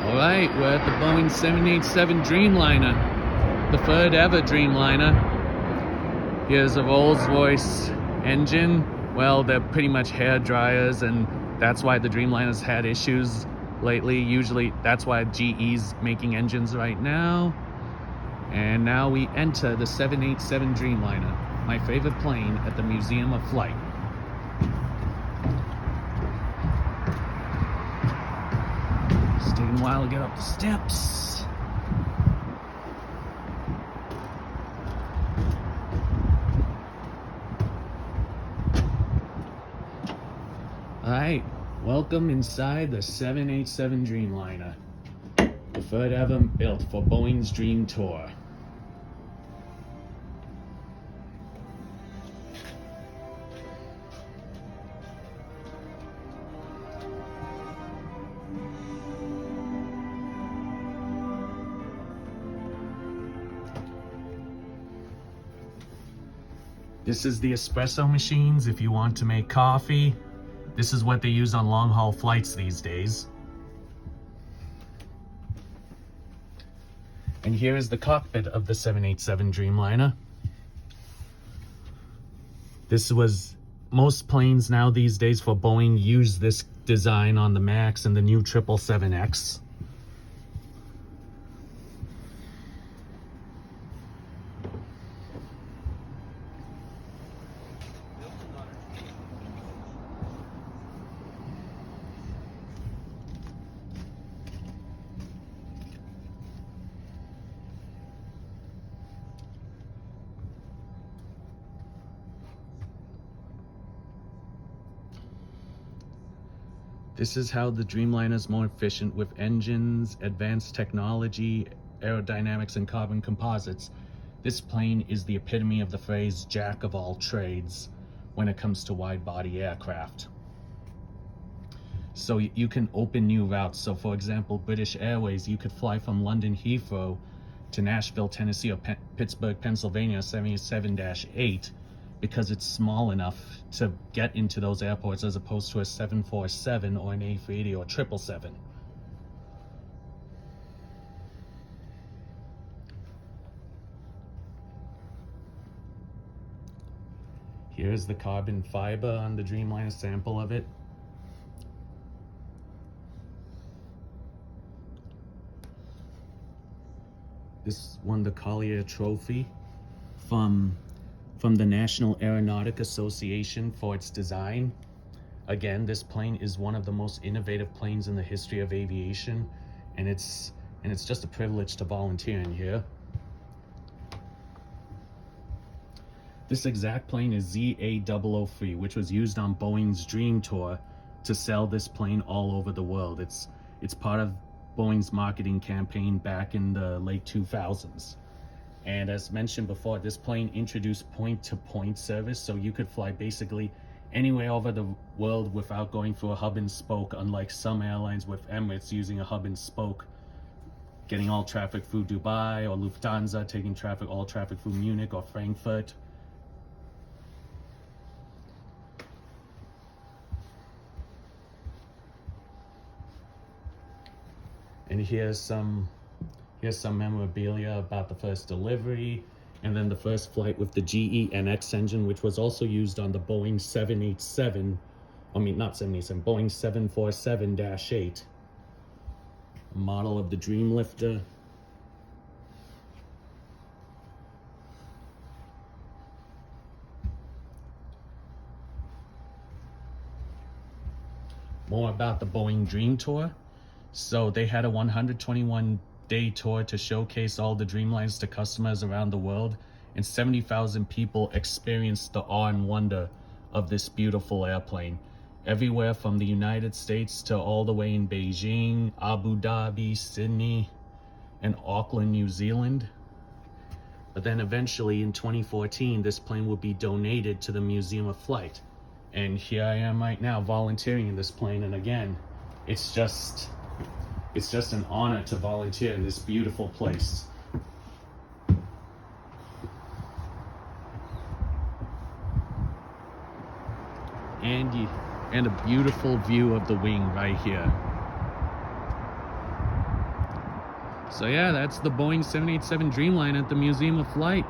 Alright, we're at the Boeing 787 Dreamliner, the third ever Dreamliner. Here's a Rolls-Royce engine. Well, they're pretty much hair dryers, and that's why the Dreamliner's had issues lately. Usually, that's why GE's making engines right now. And now we enter the 787 Dreamliner, my favorite plane at the Museum of Flight. It's taking a while to get up the steps. Alright, welcome inside the 787 Dreamliner, the third ever built for Boeing's Dream Tour. This is the espresso machines if you want to make coffee. This is what they use on long-haul flights these days. And here is the cockpit of the 787 Dreamliner. Most planes now these days for Boeing use this design on the MAX and the new 777X. This is how the Dreamliner is more efficient with engines, advanced technology, aerodynamics, and carbon composites. This plane is the epitome of the phrase jack of all trades when it comes to wide-body aircraft. So you can open new routes. So for example, British Airways, you could fly from London Heathrow to Nashville, Tennessee, or Pittsburgh, Pennsylvania, 787-8, because it's small enough to get into those airports as opposed to a 747 or an A380 or 777. Here's the carbon fiber on the Dreamliner, sample of it. This won the Collier Trophy from the National Aeronautic Association for its design. Again, this plane is one of the most innovative planes in the history of aviation, and it's just a privilege to volunteer in here. This exact plane is ZA003, which was used on Boeing's Dream Tour to sell this plane all over the world. It's part of Boeing's marketing campaign back in the late 2000s. And as mentioned before, this plane introduced point-to-point service, so you could fly basically anywhere over the world without going through a hub and spoke, unlike some airlines with Emirates using a hub and spoke, getting all traffic through Dubai, or Lufthansa taking all traffic through Munich or Frankfurt. And here's some memorabilia about the first delivery, and then the first flight with the GE NX engine, which was also used on the Boeing 747, Boeing 747-8, a model of the Dreamlifter. More about the Boeing Dream Tour. So they had a 121-day tour to showcase all the Dreamliners to customers around the world, and 70,000 people experienced the awe and wonder of this beautiful airplane. Everywhere from the United States to all the way in Beijing, Abu Dhabi, Sydney, and Auckland, New Zealand. But then eventually in 2014, this plane will be donated to the Museum of Flight. And here I am right now volunteering in this plane, and again, it's just an honor to volunteer in this beautiful place. And a beautiful view of the wing right here. So yeah, that's the Boeing 787 Dreamliner at the Museum of Flight.